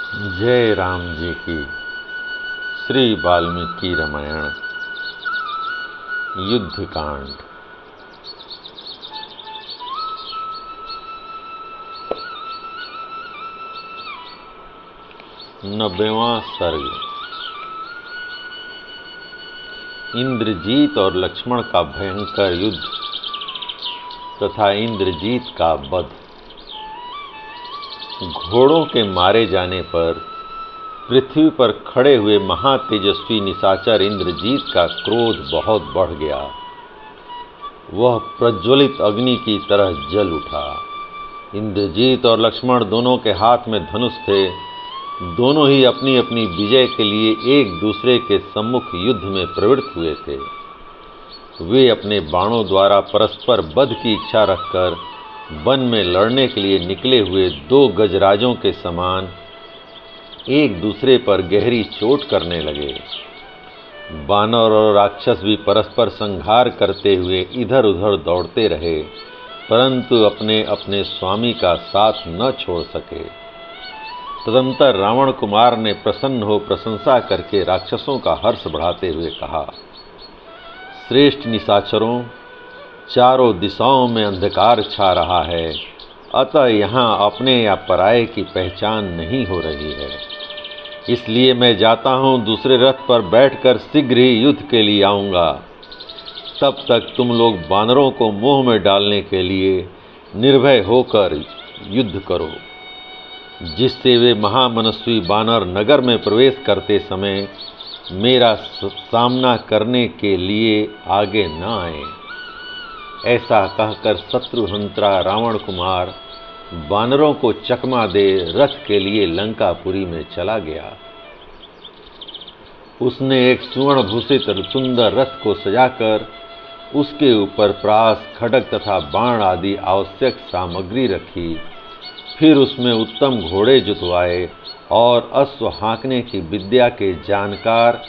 जय राम जी की। श्री वाल्मीकि रामायण युद्धकांड। नब्बेवां सर्ग। इंद्रजीत और लक्ष्मण का भयंकर युद्ध तथा इंद्रजीत का वध। घोड़ों के मारे जाने पर पृथ्वी पर खड़े हुए महातेजस्वी निशाचर इंद्रजीत का क्रोध बहुत बढ़ गया। वह प्रज्वलित अग्नि की तरह जल उठा। इंद्रजीत और लक्ष्मण दोनों के हाथ में धनुष थे। दोनों ही अपनी अपनी विजय के लिए एक दूसरे के सम्मुख युद्ध में प्रवृत्त हुए थे। वे अपने बाणों द्वारा परस्पर वध की इच्छा रखकर वन में लड़ने के लिए निकले हुए दो गजराजों के समान एक दूसरे पर गहरी चोट करने लगे। बानर और राक्षस भी परस्पर संहार करते हुए इधर उधर दौड़ते रहे, परंतु अपने अपने स्वामी का साथ न छोड़ सके। तदंतर रावण कुमार ने प्रसन्न हो प्रशंसा करके राक्षसों का हर्ष बढ़ाते हुए कहा, श्रेष्ठ निशाचरों, चारों दिशाओं में अंधकार छा रहा है, अतः यहाँ अपने या पराये की पहचान नहीं हो रही है। इसलिए मैं जाता हूँ, दूसरे रथ पर बैठकर शीघ्र ही युद्ध के लिए आऊँगा। तब तक तुम लोग बानरों को मोह में डालने के लिए निर्भय होकर युद्ध करो, जिससे वे महामनस्वी बानर नगर में प्रवेश करते समय मेरा सामना करने के लिए आगे न आए। ऐसा कहकर शत्रुहंत्रा रावण कुमार बानरों को चकमा दे रथ के लिए लंकापुरी में चला गया। उसने एक सुवर्ण भूषित सुंदर रथ को सजाकर उसके ऊपर प्रास, खड्ग तथा बाण आदि आवश्यक सामग्री रखी। फिर उसमें उत्तम घोड़े जुतवाए और अश्व हाँकने की विद्या के जानकार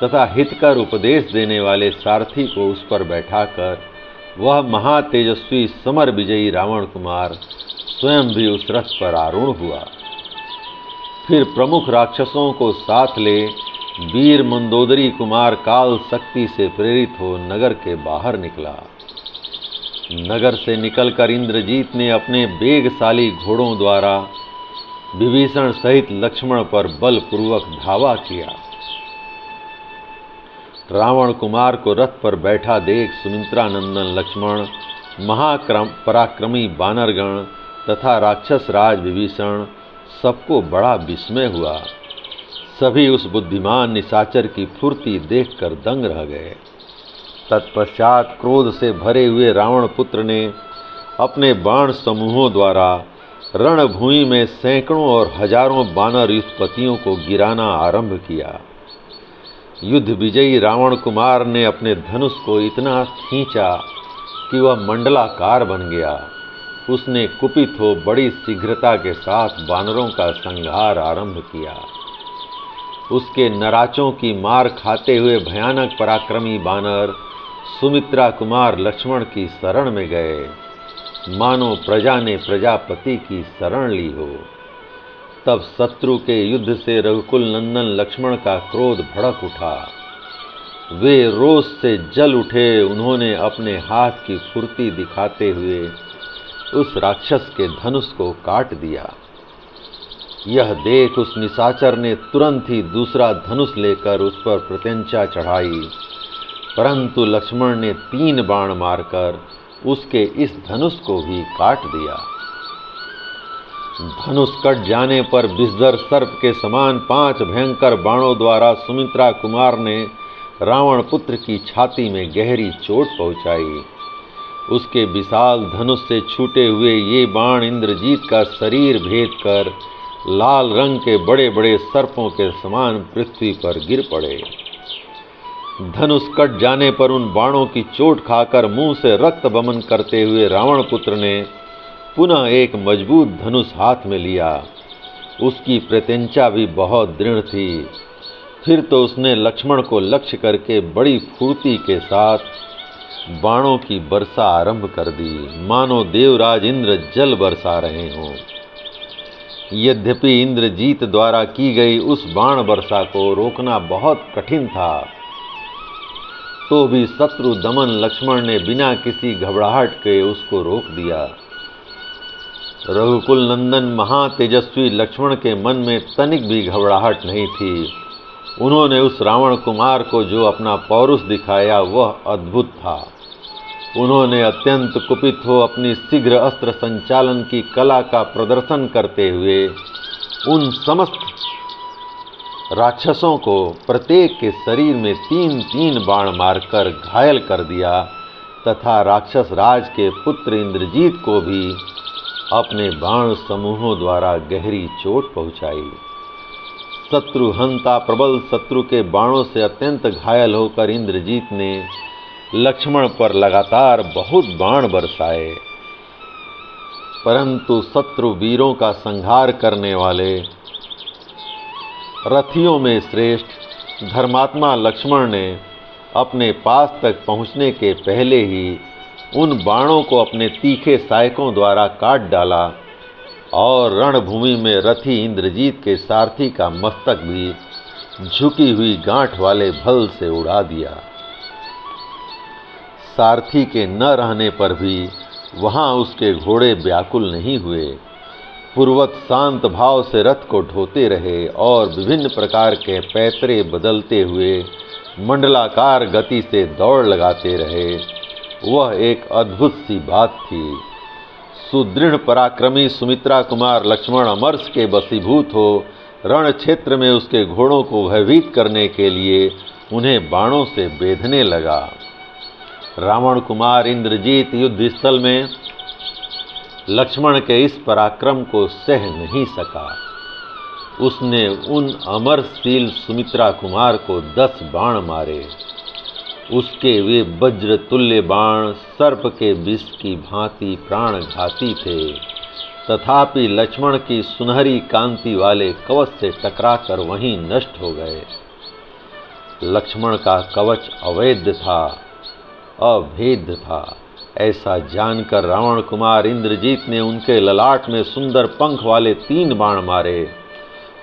तथा हितकर उपदेश देने वाले सारथी को उस पर बैठाकर वह महातेजस्वी समर विजयी रावण कुमार स्वयं भी उस रथ पर आरूढ़ हुआ। फिर प्रमुख राक्षसों को साथ ले वीर मंदोदरी कुमार काल शक्ति से प्रेरित हो नगर के बाहर निकला। नगर से निकलकर इंद्रजीत ने अपने वेगशाली घोड़ों द्वारा विभीषण सहित लक्ष्मण पर बलपूर्वक धावा किया। रावण कुमार को रथ पर बैठा देख सुमित्रा नंदन लक्ष्मण, पराक्रमी बानरगण तथा राक्षस राज विभीषण सबको बड़ा विस्मय हुआ। सभी उस बुद्धिमान निशाचर की फुर्ती देखकर दंग रह गए। तत्पश्चात क्रोध से भरे हुए रावण पुत्र ने अपने बाण समूहों द्वारा रणभूमि में सैकड़ों और हजारों बानर युद्धपतियों को गिराना आरंभ किया। युद्ध विजयी रावण कुमार ने अपने धनुष को इतना खींचा कि वह मंडलाकार बन गया। उसने कुपित हो बड़ी शीघ्रता के साथ बानरों का संहार आरंभ किया। उसके नराचों की मार खाते हुए भयानक पराक्रमी बानर सुमित्रा कुमार लक्ष्मण की शरण में गए, मानो प्रजा ने प्रजापति की शरण ली हो। तब शत्रु के युद्ध से रघुकुल नंदन लक्ष्मण का क्रोध भड़क उठा। वे रोष से जल उठे। उन्होंने अपने हाथ की फुर्ती दिखाते हुए उस राक्षस के धनुष को काट दिया। यह देख उस निशाचर ने तुरंत ही दूसरा धनुष लेकर उस पर प्रत्यंचा चढ़ाई, परंतु लक्ष्मण ने 3 बाण मारकर उसके इस धनुष को भी काट दिया। धनुष कट जाने पर विषधर सर्प के समान 5 भयंकर बाणों द्वारा सुमित्रा कुमार ने रावण पुत्र की छाती में गहरी चोट पहुंचाई। उसके विशाल धनुष से छूटे हुए ये बाण इंद्रजीत का शरीर भेद कर लाल रंग के बड़े बड़े सर्पों के समान पृथ्वी पर गिर पड़े। धनुष कट जाने पर उन बाणों की चोट खाकर मुंह से रक्त बमन करते हुए रावण पुत्र ने पुनः एक मजबूत धनुष हाथ में लिया। उसकी प्रत्यंचा भी बहुत दृढ़ थी। फिर तो उसने लक्ष्मण को लक्ष्य करके बड़ी फुर्ती के साथ बाणों की वर्षा आरंभ कर दी, मानो देवराज इंद्र जल बरसा रहे हों। यद्यपि इंद्रजीत द्वारा की गई उस बाण वर्षा को रोकना बहुत कठिन था, तो भी शत्रु दमन लक्ष्मण ने बिना किसी घबराहट के उसको रोक दिया। रघुकुल नंदन महातेजस्वी लक्ष्मण के मन में तनिक भी घबराहट नहीं थी। उन्होंने उस रावण कुमार को जो अपना पौरुष दिखाया वह अद्भुत था। उन्होंने अत्यंत कुपित हो अपनी शीघ्र अस्त्र संचालन की कला का प्रदर्शन करते हुए उन समस्त राक्षसों को प्रत्येक के शरीर में 3-3 बाण मारकर घायल कर दिया तथा राक्षस राज के पुत्र इंद्रजीत को भी अपने बाण समूहों द्वारा गहरी चोट पहुंचाई। शत्रुहंता प्रबल शत्रु के बाणों से अत्यंत घायल होकर इंद्रजीत ने लक्ष्मण पर लगातार बहुत बाण बरसाए, परंतु शत्रु वीरों का संहार करने वाले रथियों में श्रेष्ठ धर्मात्मा लक्ष्मण ने अपने पास तक पहुंचने के पहले ही उन बाणों को अपने तीखे सहायकों द्वारा काट डाला और रणभूमि में रथी इंद्रजीत के सारथी का मस्तक भी झुकी हुई गांठ वाले भल से उड़ा दिया। सारथी के न रहने पर भी वहां उसके घोड़े व्याकुल नहीं हुए, पूर्वत शांत भाव से रथ को ढोते रहे और विभिन्न प्रकार के पैतरे बदलते हुए मंडलाकार गति से दौड़ लगाते रहे। वह एक अद्भुत सी बात थी। सुदृढ़ पराक्रमी सुमित्रा कुमार लक्ष्मण अमरस के वशीभूत हो रण क्षेत्र में उसके घोड़ों को भयभीत करने के लिए उन्हें बाणों से बेधने लगा। रावण कुमार इंद्रजीत युद्ध स्थल में लक्ष्मण के इस पराक्रम को सह नहीं सका। उसने उन अमरशील सुमित्रा कुमार को 10 बाण मारे। उसके वे वज्र तुल्य बाण सर्प के विष की भांति प्राणघाती थे, तथापि लक्ष्मण की सुनहरी कांति वाले कवच से टकराकर वहीं नष्ट हो गए। लक्ष्मण का कवच अवैध था, अभेद्य था। ऐसा जानकर रावण कुमार इंद्रजीत ने उनके ललाट में सुंदर पंख वाले 3 बाण मारे।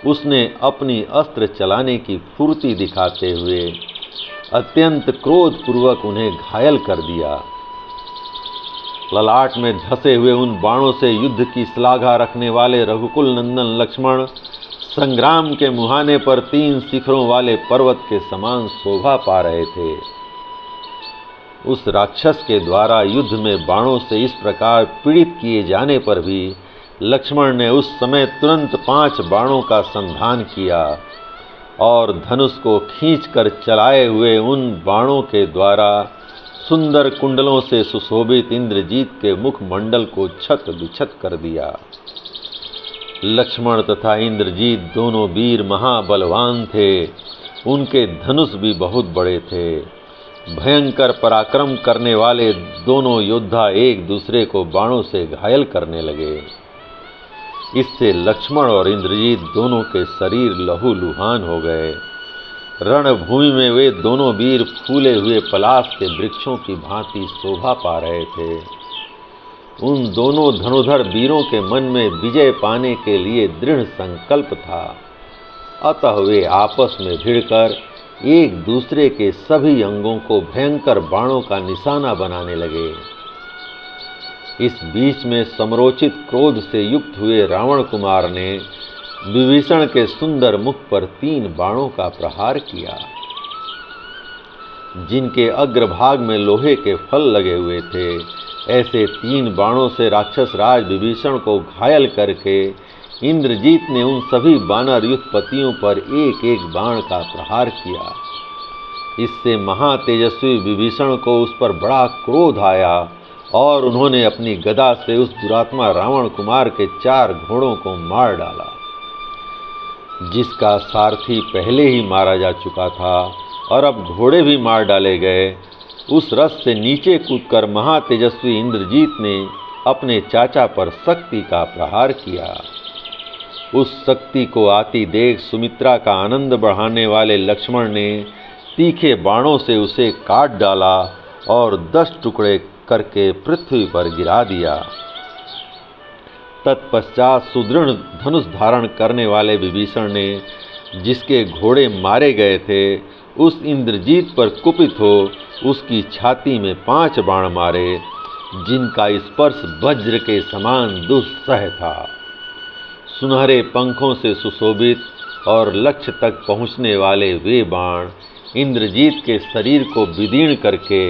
उसने अपनी अस्त्र चलाने की फुर्ती दिखाते हुए अत्यंत क्रोधपूर्वक उन्हें घायल कर दिया। ललाट में धसे हुए उन बाणों से युद्ध की श्लाघा रखने वाले रघुकुल नंदन लक्ष्मण संग्राम के मुहाने पर 3 शिखरों वाले पर्वत के समान शोभा पा रहे थे। उस राक्षस के द्वारा युद्ध में बाणों से इस प्रकार पीड़ित किए जाने पर भी लक्ष्मण ने उस समय तुरंत 5 बाणों का संधान किया और धनुष को खींचकर चलाए हुए उन बाणों के द्वारा सुंदर कुंडलों से सुशोभित इंद्रजीत के मुखमंडल को छत विछत कर दिया। लक्ष्मण तथा इंद्रजीत दोनों वीर महाबलवान थे। उनके धनुष भी बहुत बड़े थे। भयंकर पराक्रम करने वाले दोनों योद्धा एक दूसरे को बाणों से घायल करने लगे। इससे लक्ष्मण और इंद्रजीत दोनों के शरीर लहूलुहान हो गए। रणभूमि में वे दोनों वीर फूले हुए पलाश के वृक्षों की भांति शोभा पा रहे थे। उन दोनों धनुधर वीरों के मन में विजय पाने के लिए दृढ़ संकल्प था। अतः वे आपस में भिड़कर एक दूसरे के सभी अंगों को भयंकर बाणों का निशाना बनाने लगे। इस बीच में समरोचित क्रोध से युक्त हुए रावण कुमार ने विभीषण के सुंदर मुख पर 3 बाणों का प्रहार किया, जिनके अग्रभाग में लोहे के फल लगे हुए थे। ऐसे 3 बाणों से राक्षस राज विभीषण को घायल करके इंद्रजीत ने उन सभी वानर युद्धपतियों पर एक एक बाण का प्रहार किया। इससे महातेजस्वी विभीषण को उस पर बड़ा क्रोध आया और उन्होंने अपनी गदा से उस दुरात्मा रावण कुमार के 4 घोड़ों को मार डाला, जिसका सारथी पहले ही मारा जा चुका था और अब घोड़े भी मार डाले गए। उस रथ से नीचे कूदकर महातेजस्वी इंद्रजीत ने अपने चाचा पर शक्ति का प्रहार किया। उस शक्ति को आती देख सुमित्रा का आनंद बढ़ाने वाले लक्ष्मण ने तीखे बाणों से उसे काट डाला और 10 टुकड़े करके पृथ्वी पर गिरा दिया। तत्पश्चात सुदृढ़ धनुष धारण करने वाले विभीषण ने, जिसके घोड़े मारे गए थे, उस इंद्रजीत पर कुपित हो उसकी छाती में 5 बाण मारे, जिनका स्पर्श वज्र के समान दुस्सह था। सुनहरे पंखों से सुशोभित और लक्ष्य तक पहुँचने वाले वे बाण इंद्रजीत के शरीर को विदीर्ण करके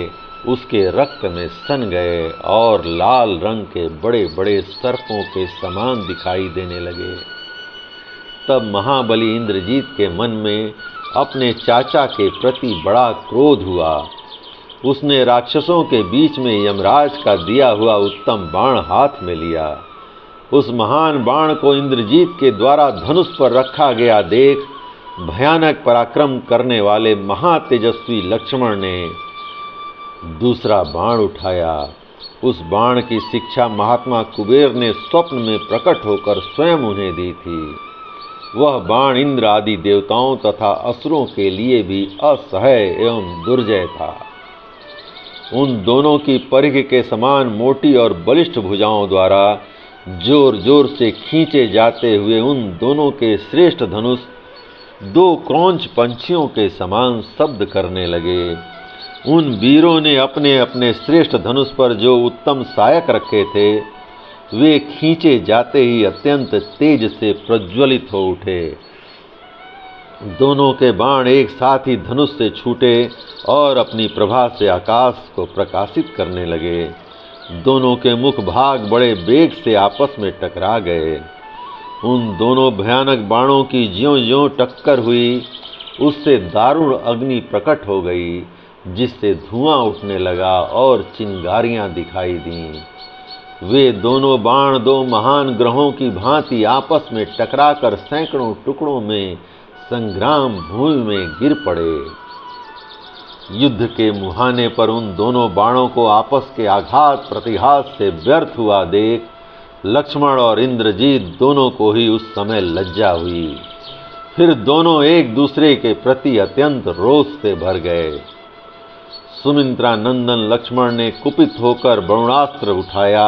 उसके रक्त में सन गए और लाल रंग के बड़े बड़े सर्पों के समान दिखाई देने लगे। तब महाबली इंद्रजीत के मन में अपने चाचा के प्रति बड़ा क्रोध हुआ। उसने राक्षसों के बीच में यमराज का दिया हुआ उत्तम बाण हाथ में लिया। उस महान बाण को इंद्रजीत के द्वारा धनुष पर रखा गया देख भयानक पराक्रम करने वाले महातेजस्वी लक्ष्मण ने दूसरा बाण उठाया। उस बाण की शिक्षा महात्मा कुबेर ने स्वप्न में प्रकट होकर स्वयं उन्हें दी थी। वह बाण इंद्र आदि देवताओं तथा असुरों के लिए भी असह्य एवं दुर्जय था। उन दोनों की परिघ के समान मोटी और बलिष्ठ भुजाओं द्वारा जोर जोर से खींचे जाते हुए उन दोनों के श्रेष्ठ धनुष 2 क्रौंच पंछियों के समान शब्द करने लगे। उन वीरों ने अपने अपने श्रेष्ठ धनुष पर जो उत्तम सहायक रखे थे, वे खींचे जाते ही अत्यंत तेज से प्रज्वलित हो उठे। दोनों के बाण एक साथ ही धनुष से छूटे और अपनी प्रभा से आकाश को प्रकाशित करने लगे। दोनों के मुख भाग बड़े वेग से आपस में टकरा गए। उन दोनों भयानक बाणों की ज्यों-ज्यों टक्कर हुई, उससे दारुण अग्नि प्रकट हो गई, जिससे धुआं उठने लगा और चिंगारियां दिखाई दीं। वे दोनों बाण 2 महान ग्रहों की भांति आपस में टकराकर सैकड़ों टुकड़ों में संग्राम भूमि में गिर पड़े। युद्ध के मुहाने पर उन दोनों बाणों को आपस के आघात प्रतिघात से व्यर्थ हुआ देख लक्ष्मण और इंद्रजीत दोनों को ही उस समय लज्जा हुई। फिर दोनों एक दूसरे के प्रति अत्यंत रोष से भर गए। सुमित्रा नंदन लक्ष्मण ने कुपित होकर वरुणास्त्र उठाया।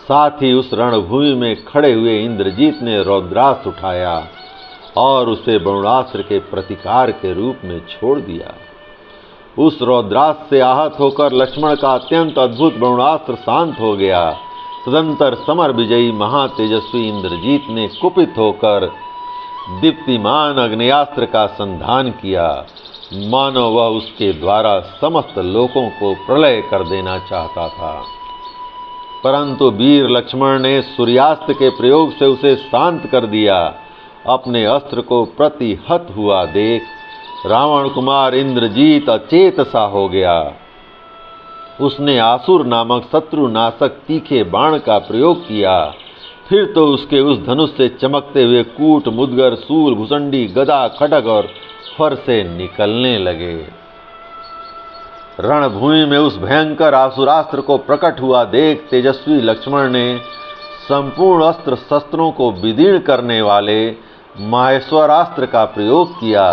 साथ ही उस रणभूमि में खड़े हुए इंद्रजीत ने रौद्रास्त्र उठाया और उसे वरुणास्त्र के प्रतिकार के रूप में छोड़ दिया। उस रौद्रास्त्र से आहत होकर लक्ष्मण का अत्यंत अद्भुत वरुणास्त्र शांत हो गया। तदंतर समर विजयी महातेजस्वी इंद्रजीत ने कुपित होकर दीप्तिमान अग्नेयास्त्र का संधान किया, मानो वह उसके द्वारा समस्त लोकों को प्रलय कर देना चाहता था। परंतु वीर लक्ष्मण ने सूर्यास्त्र के प्रयोग से उसे शांत कर दिया। अपने अस्त्र को प्रतिहत हुआ देख रावण कुमार इंद्रजीत अचेत सा हो गया। उसने आसुर नामक शत्रुनाशक तीखे बाण का प्रयोग किया। फिर तो उसके उस धनुष से चमकते हुए कूट, मुदगर, सूल, भुसंडी, गदा, खड्ग और फरसे निकलने लगे। रणभूमि में उस भयंकर आसुरास्त्र को प्रकट हुआ देख तेजस्वी लक्ष्मण ने संपूर्ण अस्त्र शस्त्रों को विदीर्ण करने वाले माहेश्वरास्त्र का प्रयोग किया,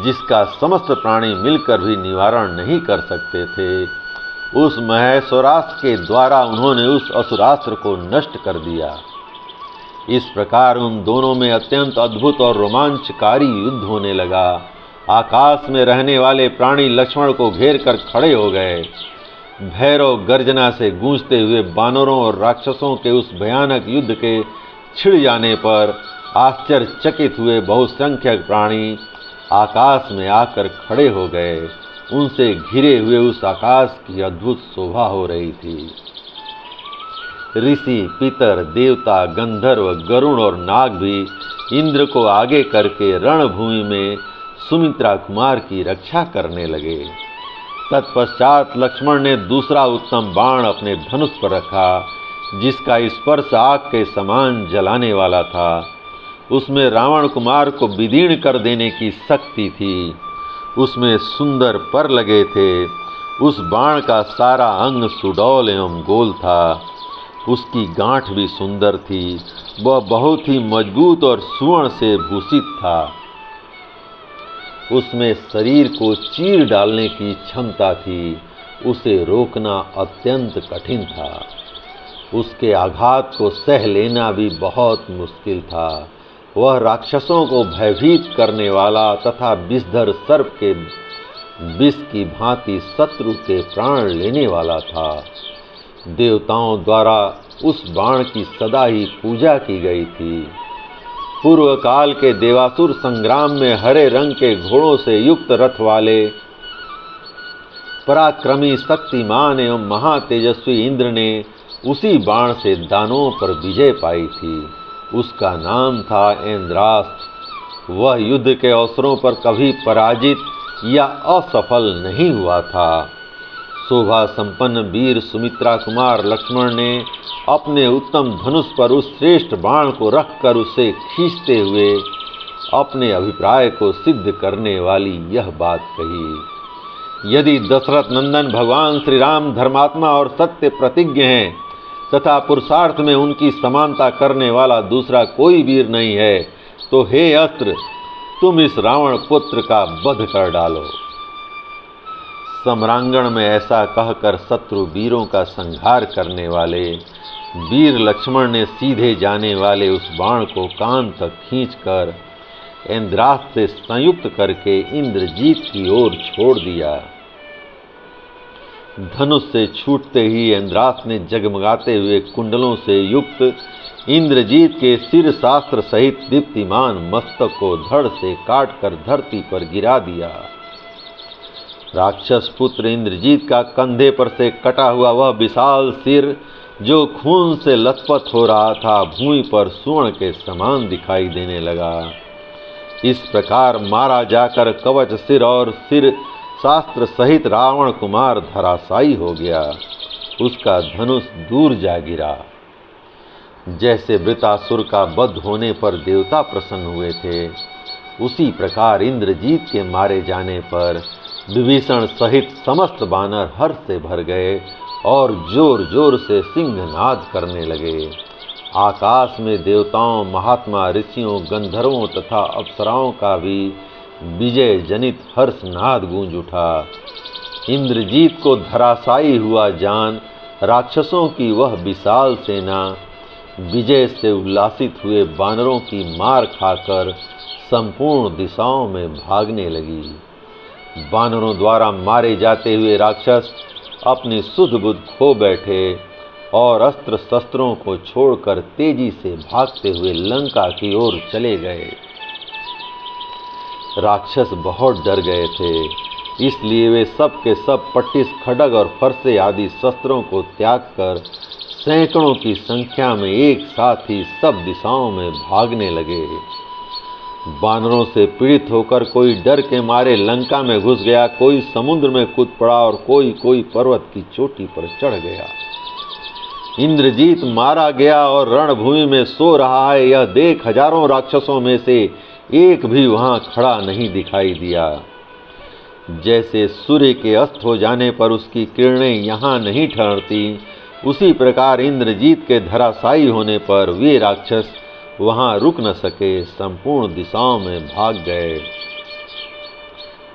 जिसका समस्त प्राणी मिलकर भी निवारण नहीं कर सकते थे। उस महेश्वरास्त्र के द्वारा उन्होंने उस असुरास्त्र को नष्ट कर दिया। इस प्रकार उन दोनों में अत्यंत अद्भुत और रोमांचकारी युद्ध होने लगा। आकाश में रहने वाले प्राणी लक्ष्मण को घेर कर खड़े हो गए। भैरव गर्जना से गूंजते हुए बानरों और राक्षसों के उस भयानक युद्ध के छिड़ जाने पर आश्चर्यचकित हुए बहुसंख्यक प्राणी आकाश में आकर खड़े हो गए। उनसे घिरे हुए उस आकाश की अद्भुत शोभा हो रही थी। ऋषि, पितर, देवता, गंधर्व, गरुण और नाग भी इंद्र को आगे करके रणभूमि में सुमित्रा कुमार की रक्षा करने लगे। तत्पश्चात लक्ष्मण ने दूसरा उत्तम बाण अपने धनुष पर रखा, जिसका स्पर्श आग के समान जलाने वाला था। उसमें रावण कुमार को विदीर्ण कर देने की शक्ति थी। उसमें सुंदर पर लगे थे। उस बाण का सारा अंग सुडौल एवं गोल था। उसकी गांठ भी सुंदर थी। वह बहुत ही मजबूत और सुवर्ण से भूषित था। उसमें शरीर को चीर डालने की क्षमता थी। उसे रोकना अत्यंत कठिन था। उसके आघात को सह लेना भी बहुत मुश्किल था। वह राक्षसों को भयभीत करने वाला तथा विषधर सर्प के विष की भांति शत्रु के प्राण लेने वाला था। देवताओं द्वारा उस बाण की सदा ही पूजा की गई थी। पूर्व काल के देवासुर संग्राम में हरे रंग के घोड़ों से युक्त रथ वाले पराक्रमी, शक्तिमान एवं महातेजस्वी इंद्र ने उसी बाण से दानवों पर विजय पाई थी। उसका नाम था इंद्रास्त्र। वह युद्ध के अवसरों पर कभी पराजित या असफल नहीं हुआ था। शोभा संपन्न वीर सुमित्रा कुमार लक्ष्मण ने अपने उत्तम धनुष पर उस श्रेष्ठ बाण को रखकर उसे खींचते हुए अपने अभिप्राय को सिद्ध करने वाली यह बात कही, यदि दशरथ नंदन भगवान श्री राम धर्मात्मा और सत्य प्रतिज्ञ हैं तथा पुरुषार्थ में उनकी समानता करने वाला दूसरा कोई वीर नहीं है, तो हे अस्त्र, तुम इस रावण पुत्र का वध कर डालो। सम्रांगण में ऐसा कहकर शत्रु वीरों का संहार करने वाले वीर लक्ष्मण ने सीधे जाने वाले उस बाण को कान तक खींचकर इंद्रास्त्र से संयुक्त करके इंद्रजीत की ओर छोड़ दिया। धनुष से छूटते ही इंद्रास्त्र ने जगमगाते हुए कुंडलों से युक्त इंद्रजीत के सिर शास्त्र सहित दीप्तिमान मस्तक को धड़ से काटकर धरती पर गिरा दिया। राक्षस पुत्र इंद्रजीत का कंधे पर से कटा हुआ वह विशाल सिर, जो खून से लथपथ हो रहा था, भूमि पर स्वर्ण के समान दिखाई देने लगा। इस प्रकार मारा जाकर कवच सिर और सिर शास्त्र सहित रावण कुमार धराशायी हो गया। उसका धनुष दूर जा गिरा। जैसे वृतासुर का वध होने पर देवता प्रसन्न हुए थे, उसी प्रकार इंद्रजीत के मारे जाने पर विभीषण सहित समस्त वानर हर्ष से भर गए और जोर जोर से सिंहनाद करने लगे। आकाश में देवताओं, महात्मा, ऋषियों, गंधर्वों तथा अप्सराओं का भी विजय जनित हर्षनाद गूंज उठा। इंद्रजीत को धराशायी हुआ जान राक्षसों की वह विशाल सेना विजय से उल्लासित हुए वानरों की मार खाकर संपूर्ण दिशाओं में भागने लगी। वानरों द्वारा मारे जाते हुए राक्षस अपनी सुध बुध खो बैठे और अस्त्र शस्त्रों को छोड़कर तेजी से भागते हुए लंका की ओर चले गए। राक्षस बहुत डर गए थे, इसलिए वे सब के सब पट्टिस, खड्ग और फरसे आदि शस्त्रों को त्याग कर सैकड़ों की संख्या में एक साथ ही सब दिशाओं में भागने लगे। वानरों से पीड़ित होकर कोई डर के मारे लंका में घुस गया, कोई समुद्र में कूद पड़ा और कोई पर्वत की चोटी पर चढ़ गया। इंद्रजीत मारा गया और रणभूमि में सो रहा है, यह देख हजारों राक्षसों में से एक भी वहां खड़ा नहीं दिखाई दिया। जैसे सूर्य के अस्त हो जाने पर उसकी किरणें यहाँ नहीं ठहरती, उसी प्रकार इंद्रजीत के धराशायी होने पर वे राक्षस वहां रुक न सके, संपूर्ण दिशाओं में भाग गए।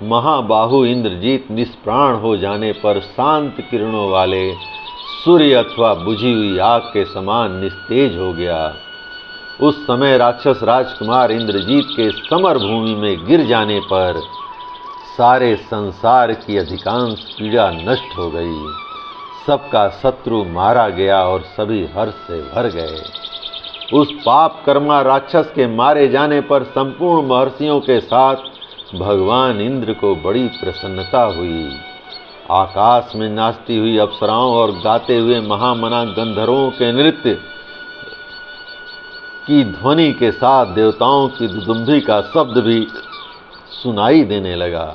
महाबाहु इंद्रजीत निष्प्राण हो जाने पर शांत किरणों वाले सूर्य अथवा बुझी हुई आग के समान निस्तेज हो गया। उस समय राक्षस राजकुमार इंद्रजीत के समर भूमि में गिर जाने पर सारे संसार की अधिकांश पीड़ा नष्ट हो गई। सबका शत्रु मारा गया और सभी हर्ष से भर गए। उस पाप कर्मा राक्षस के मारे जाने पर संपूर्ण महर्षियों के साथ भगवान इंद्र को बड़ी प्रसन्नता हुई। आकाश में नाचती हुई अप्सराओं और गाते हुए महामना गंधर्वों के नृत्य की ध्वनि के साथ देवताओं की दुदुम्भी का शब्द भी सुनाई देने लगा।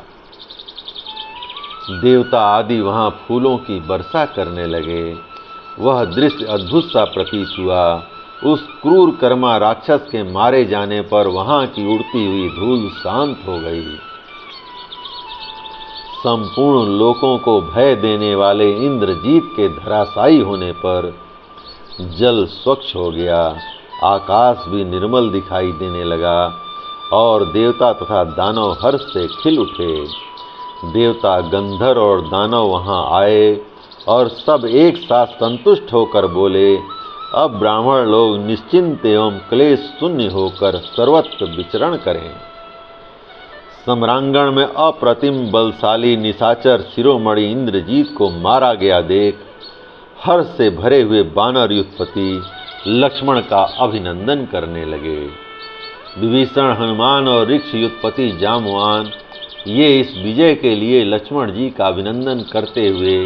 देवता आदि वहां फूलों की वर्षा करने लगे। वह दृश्य अद्भुत सा प्रतीत हुआ। उस क्रूर कर्मा राक्षस के मारे जाने पर वहां की उड़ती हुई धूल शांत हो गई। संपूर्ण लोकों को भय देने वाले इंद्रजीत के धराशायी होने पर जल स्वच्छ हो गया, आकाश भी निर्मल दिखाई देने लगा और देवता तथा दानव हर्ष से खिल उठे। देवता, गंधर्व और दानव वहां आए और सब एक साथ संतुष्ट होकर बोले, अब ब्राह्मण लोग निश्चिंत एवं क्लेश शून्य होकर सर्वत्र विचरण करें। सम्रांगण में अप्रतिम बलशाली निशाचर शिरोमणि इंद्रजीत को मारा गया देख हर्ष से भरे हुए वानर युद्धपति लक्ष्मण का अभिनंदन करने लगे। विभीषण, हनुमान और ऋक्ष युद्धपति जाम्बवान ये इस विजय के लिए लक्ष्मण जी का अभिनंदन करते हुए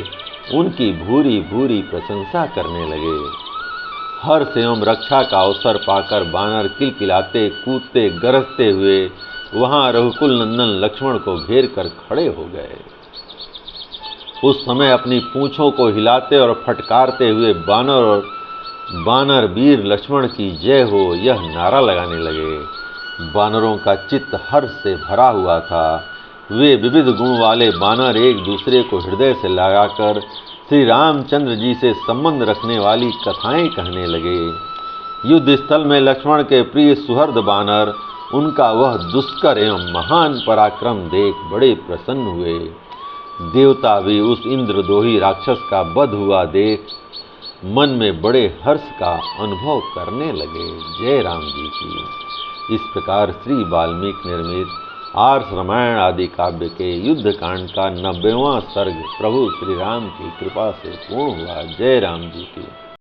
उनकी भूरी भूरी प्रशंसा करने लगे। हर्ष एवं रक्षा का अवसर पाकर वानर किलकिलाते, कूदते, गरजते हुए वहां रघुकुल नंदन लक्ष्मण को घेर कर खड़े हो गए। उस समय अपनी पूंछों को हिलाते और फटकारते हुए बानर वीर लक्ष्मण की जय हो यह नारा लगाने लगे। बानरों का चित्त हर्ष से भरा हुआ था। वे विविध गुण वाले बानर एक दूसरे को हृदय से लगाकर श्री रामचंद्र जी से संबंध रखने वाली कथाएं कहने लगे। युद्ध स्थल में लक्ष्मण के प्रिय सुहृद बानर उनका वह दुष्कर एवं महान पराक्रम देख बड़े प्रसन्न हुए। देवता भी उस इंद्रद्रोही राक्षस का वध हुआ देख मन में बड़े हर्ष का अनुभव करने लगे। जय राम जी की। इस प्रकार श्री वाल्मीकि निर्मित आर्ष रामायण आदि काव्य के युद्ध कांड का 90वां सर्ग प्रभु श्री राम की कृपा से पूर्ण हुआ। जय राम जी की।